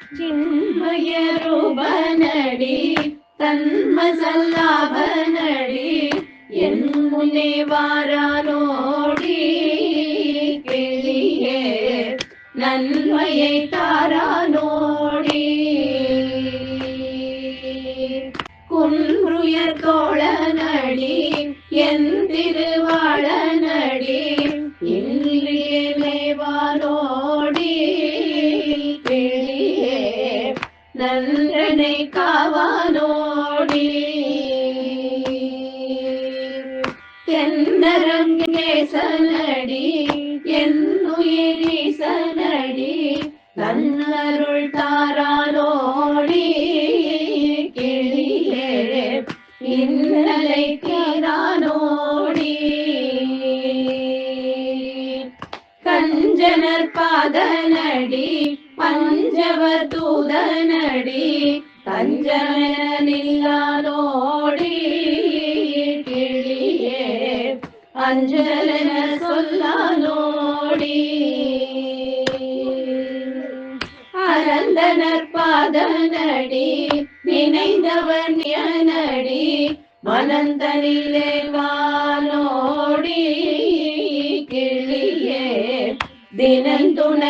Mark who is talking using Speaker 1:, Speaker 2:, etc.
Speaker 1: ಚಿನ್ಮಯ ರೂಪನಡಿ ತನ್ಮಸಲ್ಲಾಭನಡಿ ಎನ್ಮುನೆ ವಾರ ನೋಡಿ ಕೇಳಿಯೇ நன்மையை தாரா நோடி குன்றுயர் தோழனடி என் திருவாழனடி இன்றியே மேவானோடி கிளியே நன்றனை காவானோடி தென்னரங்கேசனடி என்னுயிரீசனடி தன்னருள் தாரானோடி கிளியே இன்னலை தீரானோடி கஞ்சனர் பாதனடி பஞ்சவர் தூதனடி கஞ்சமனில்லானோடி கிளியே அஞ்சலன சொல்லானோடி அனந்தனர் பாதனடி நினைந்தவர் ஞானடி மனந்தனிலே வானோடி கிளியே தினந்துணை